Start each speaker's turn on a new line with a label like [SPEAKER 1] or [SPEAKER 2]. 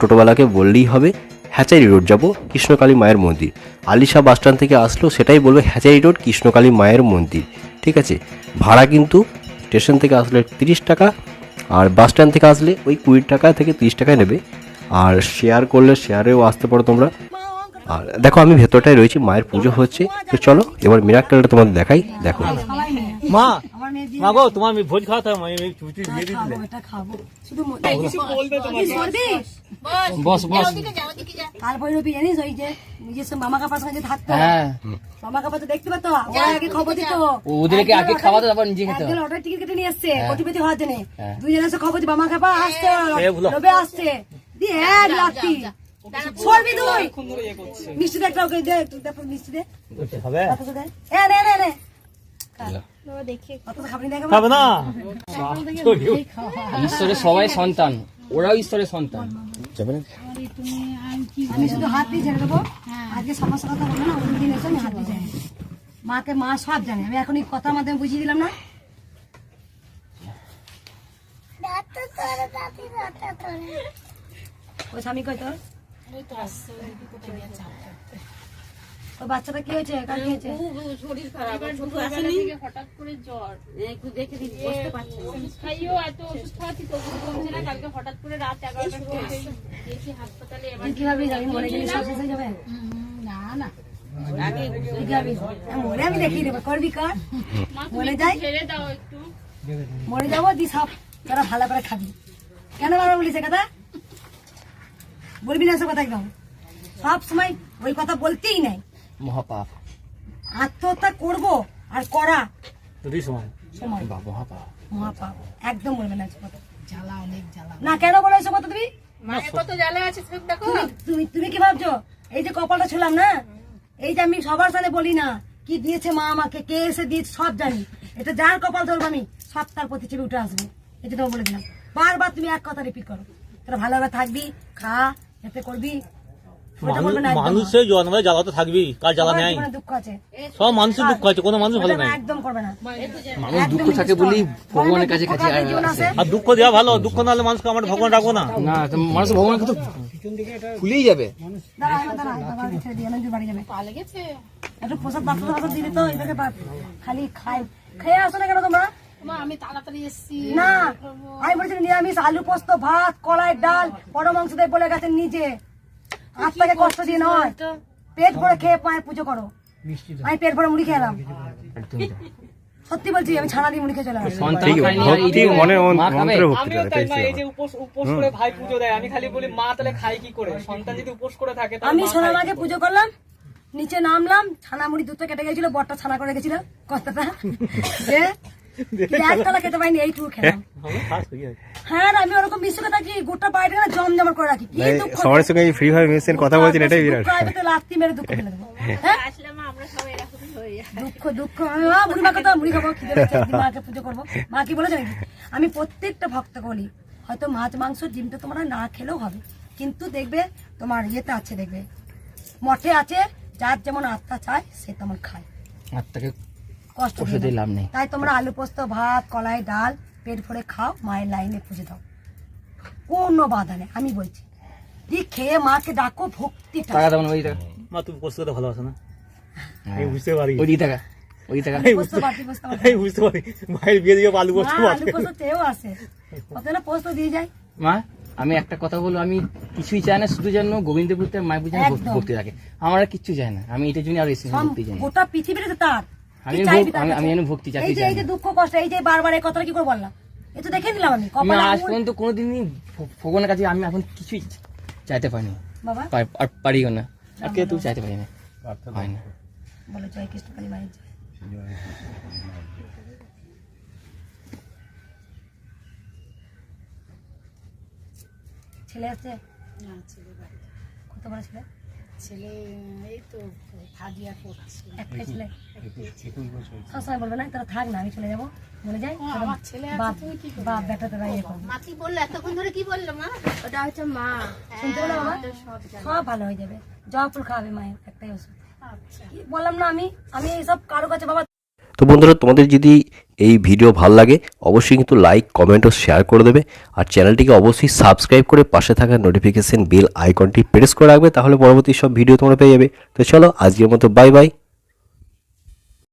[SPEAKER 1] টোটোওয়ালাকে বললেই হবে hatchery road যাব কৃষ্ণকালী মায়ের মন্দির। আলিশা বাসস্ট্যান্ড থেকে আসলেও সেটাই বলবে হ্যাচারি রোড কৃষ্ণকালী মায়ের মন্দির। ঠিক আছে, ভাড়া কিন্তু স্টেশন থেকে আসলে 30 টাকা, আর বাসস্ট্যান্ড থেকে আসলে ওই 20 টাকা থেকে 30 টাকায় নেবে। আর শেয়ার করলে শেয়ারেও আসতে পারো তোমরা। আর দেখো আমি ভেতরটায় রয়েছি, মায়ের পুজো হচ্ছে। তো চলো এবার মিরাক্কেলটা তোমাদের দেখাই, দেখো।
[SPEAKER 2] মা মা গো, তোমার ভোজ খাওয়াতে হবে, আমি চুটি দিয়ে দিলে। বস বস
[SPEAKER 3] তারপরে রবি জানিস ওই যে নিজস্ব মামা কাপার সঙ্গে থাকতো, মামা কাপা তো দেখতে পাতো, ওরা আগে খবর দিত,
[SPEAKER 2] ওদেরকে আগে খাওয়াতে তারপর নিজে খেতে হবে।
[SPEAKER 3] অর্ডার টিকিট কেটে নিয়ে আসছে কোটিপতি হওয়ার জন্য। দুইজন এসে খবর দিই মামা কাপা আসছে, রবি আসছে, দিয়ে এক লাঠি সরবি তুই মিষ্টি দে, একটা ওকে দে, তারপর মিষ্টি দে
[SPEAKER 2] হবে।
[SPEAKER 3] এ নে নে নে
[SPEAKER 2] খাবে না।
[SPEAKER 4] ঈশ্বরের সবাই সন্তান, ওরাও ঈশ্বরের সন্তান।
[SPEAKER 3] আমি শুধু হাত দিয়ে ছেড়ে দেবো। আজকে সমস্যা কথা বলবো না, অন্যদিন এসে আমি হাত দিয়ে ছেড়ে দেবো। মাকে মা সব জানে, আমি এখন এই কথার মাধ্যমে বুঝিয়ে দিলাম না। ওই স্বামী কই তোর? ওই বাচ্চাটা কি হয়েছে? কার কি হয়েছে?
[SPEAKER 5] শরীর খারাপ, হঠাৎ করে জ্বর, একটু দেখে দিন, বসতে পারছে না। খাইও এত ওষুধ খাওয়াচ্ছি তো কমছে না। কালকে হঠাৎ করে রাত 11টার সময় গেছি হাসপাতালে। এবার
[SPEAKER 3] তুই কি ভাবলি আমি মরে গেলে সব শেষ হয়ে যাবে?
[SPEAKER 5] না না,
[SPEAKER 3] আগে তুই কি ভাবলি মরে আমি দেখিয়ে দেবো, করবি কর, মরে যাই,
[SPEAKER 5] ছেড়ে দাও একটু।
[SPEAKER 3] মরে যাবো দি সব তোরা ভালো করে খাবি। কেন বাবা বলিস এ কথা? বলবি না সব কথা একদম, সব সময় ওই কথা বলতেই নাই।
[SPEAKER 4] মহাপাপ,
[SPEAKER 3] আত্মহত্যা করবো আর করা
[SPEAKER 2] যদি সময়
[SPEAKER 3] সময়
[SPEAKER 4] মহাপাপ।
[SPEAKER 3] মহাপাপ, একদম বলবে না এসব কথা।
[SPEAKER 5] জ্বালা, অনেক জ্বালা।
[SPEAKER 3] না কেন বলো এসব কথা তুমি?
[SPEAKER 5] মায়ের কত জ্বালা আছে সব দেখো।
[SPEAKER 3] তুমি তুমি কি ভাবছো? এই যে কপালটা ছিলাম না, এই যে আমি সবার সাথে বলি না কি দিয়েছে মা আমাকে, কে এসে দিয়েছে সব জানি। এটা যার কপাল ধরবো আমি সব তার প্রতি চেপে উঠে আসবে, এটা তোমাকে বলে দিলাম। বারবার তুমি এক কথা রিপিট করো, তোরা ভালোভাবে থাকবি, খা, এতে করবি, ওটা বলবে না একদম।
[SPEAKER 2] মানুষের জন্মে জ্বালা তো থাকবেই, কার জ্বালা
[SPEAKER 3] সবার
[SPEAKER 2] নেই?
[SPEAKER 3] জীবনে দুঃখ আছে,
[SPEAKER 2] সব মানুষের দুঃখ আছে, কোনো মানুষ ভালো
[SPEAKER 3] ওটা
[SPEAKER 2] নাই।
[SPEAKER 3] একদম করবে না।
[SPEAKER 4] মানুষ দুঃখ থাকে বলেই ভগবানের কাছে কাছে আসে।
[SPEAKER 2] আর দুঃখ দেওয়া ভালো, দুঃখ না হলে মানুষকে আমার ভগবান রাখবো না।
[SPEAKER 4] না মানুষ ভগবানকে তো ভুলেই যাবে।
[SPEAKER 3] দাঁড়া, ছেড়ে দিয়ে অনেক দূর বাড়ি যাবে।
[SPEAKER 5] পালে গেছে।
[SPEAKER 3] একটু প্রসাদ পাত্র দিলে তো এটাকে খালি খাই খেয়ে আসো না কেন তোমরা?
[SPEAKER 5] মা আমি তাড়াতাড়ি এসছি।
[SPEAKER 3] না আমি বলেছিলাম নিরামিষ, আলু পোস্ত, ভাত, কলাই ডাল, বড় মাংস দিয়ে বলে গেছেন নিজে। আত্মাকে কষ্ট দিয়ে নয়, পেট ভরে খেয়ে মায়ের পুজো করো। আমি পেট ভরে মুড়ি খেলাম, সত্যি বলছি, আমি ছানা দিয়ে মুড়ি খেয়ে চলে আসি।
[SPEAKER 4] সন্তান খায়নি আর এই যে মা খাবে।
[SPEAKER 2] আমিও তাই মা, এই যে উপোস করে ভাই পুজো দেয়, আমি খালি বলি মা তাহলে খাই কি করে? সন্তান যদি উপোস করে থাকে তাহলে
[SPEAKER 3] আমি
[SPEAKER 2] মা
[SPEAKER 3] সোনা
[SPEAKER 2] খায়
[SPEAKER 3] মাকে পুজো করলাম, নিচে নামলাম, ছানা মুড়ি দুধটা কেটে গেছিল, বরটা ছানা করে গেছিল কতটা, একটা খেতে পাইনি, এইটুকু খেলাম। হ্যাঁ আমি ওরকম মিশুকে থাকি, গোটা বাইরে জমজমাট করে রাখি। কি দুঃখ,
[SPEAKER 1] সবার সঙ্গে ফ্রি ফায়ার মেশিন কথা বলছেন, এটাই বিরাট।
[SPEAKER 3] লাত্তি মেরে দুঃখ ফেলে দেবো। হ্যাঁ
[SPEAKER 5] আসলে মা আমরা সবাই এরকমই হই।
[SPEAKER 3] দুঃখ দুঃখ মুড়ি মাকে তো মুড়ি খাবো, খিদে পেয়েছে, মাকে পুজো করবো। মা কি বলেছে নাকি? আমি প্রত্যেকটা ভক্তকে বলি, হয়তো মাছ মাংস ডিমটা তোমরা না খেলেও হবে, কিন্তু দেখবে তোমার ইয়েতে আছে, দেখবে মঠে আছে, যার যেমন আত্মা চায় সে তেমন খায়,
[SPEAKER 4] আত্মাকে
[SPEAKER 3] কষ্ট
[SPEAKER 4] কষ্ট
[SPEAKER 3] দিয়ে
[SPEAKER 4] দিয়ে
[SPEAKER 3] না।
[SPEAKER 4] লাভ নেই।
[SPEAKER 3] তাই তোমরা আলু পোস্ত, ভাত, কলাই ডাল পেট ভরে খাও, মায়ের লাইনে পুজো দাও, কোনো বাধা নেই। আমি বলছি ঠিক খেয়ে মাকে ডাকো, ভক্তিটা।
[SPEAKER 4] টাকা দেবো না, ওই টাকা
[SPEAKER 2] মা তুমি উপোস করতে ভালোবাসো না? আমি বুঝতে পারি,
[SPEAKER 4] ওই টাকা ওই টাকা।
[SPEAKER 3] পোস্ত বাটি পোস্ত বাটি।
[SPEAKER 2] আমি বুঝতে পারি। মায়ের বিয়ে দিয়ে আলু পোস্ত
[SPEAKER 3] না, আলু পোস্ত চেয়েও আসে, কত না পোস্ত দিয়ে যায়।
[SPEAKER 4] মা আমি একটা কথা বলবো, আমি কিছুই চাই না, শুধু যেন গোবিন্দপুরতে মায়ের পুজো
[SPEAKER 3] একদম।
[SPEAKER 4] ভক্তি থাকে, আমার আর কিচ্ছু চাই না। আমি এটার জন্য আর এসে ভক্তি চাই না।
[SPEAKER 3] গোটা পৃথিবীতে তো তার
[SPEAKER 4] আমি
[SPEAKER 3] কি চাইবি তার
[SPEAKER 4] আমি
[SPEAKER 3] কাছে?
[SPEAKER 4] যেন ভক্তি চাই
[SPEAKER 3] এই যে এই যে দুঃখ কষ্ট, এই যে বারবার এই কথাটা কি করে বললাম, এই তো দেখে নিলাম আমি
[SPEAKER 4] আমি
[SPEAKER 3] কপালে
[SPEAKER 4] আজ
[SPEAKER 3] আঙুল।
[SPEAKER 4] পর্যন্ত কোনোদিনই ভগবানের কাছে আমি এখন কিছুই চাইতে পারিনি,
[SPEAKER 3] বাবা
[SPEAKER 4] আর পারিও না, আর কেউ তুই চাইতে পারি না, হয় না।
[SPEAKER 3] বলো জয় কৃষ্ণ কালী মায়ের জয়। ছেলে আছে?
[SPEAKER 5] না ছেলে বাড়ি।
[SPEAKER 3] কত বড় ছেলে?
[SPEAKER 5] ছেলে এই তো হাজিয়া করছে।
[SPEAKER 3] একটাই ছেলে? সবসময় বলবে না তারা থাক না, আমি চলে যাবো, বলে যাই
[SPEAKER 5] আমার ছেলে আছে,
[SPEAKER 3] বাপ
[SPEAKER 5] তুমি কি করবে?
[SPEAKER 3] বাপ বেটা তোরা ইয়ে করবে।
[SPEAKER 5] মা কি বললো এতক্ষণ ধরে? কি বললো মা? ওটা হচ্ছে মা।
[SPEAKER 3] শুনতে পেলে বাবা?
[SPEAKER 5] সব জানি।
[SPEAKER 3] সব ভালো হয়ে যাবে, জবা ফুল খাওয়াবে মায়ের, একটাই ওষুধ।
[SPEAKER 5] আচ্ছা।
[SPEAKER 3] কি বললাম না আমি, আমি এইসব কারো কাছে বাবা।
[SPEAKER 1] তো বন্ধুরা তোমাদের যদি এই ভিডিও ভালো লাগে অবশ্যই কিন্তু লাইক কমেন্ট ও শেয়ার করে দেবে। আর চ্যানেলটিকে অবশ্যই সাবস্ক্রাইব করে পাশে থাকা নোটিফিকেশন বেল আইকনটি প্রেস করে রাখবে, তাহলে পরবর্তী সব ভিডিও তোমরা পেয়ে যাবে। তো চলো আজকের মতো বাই বাই।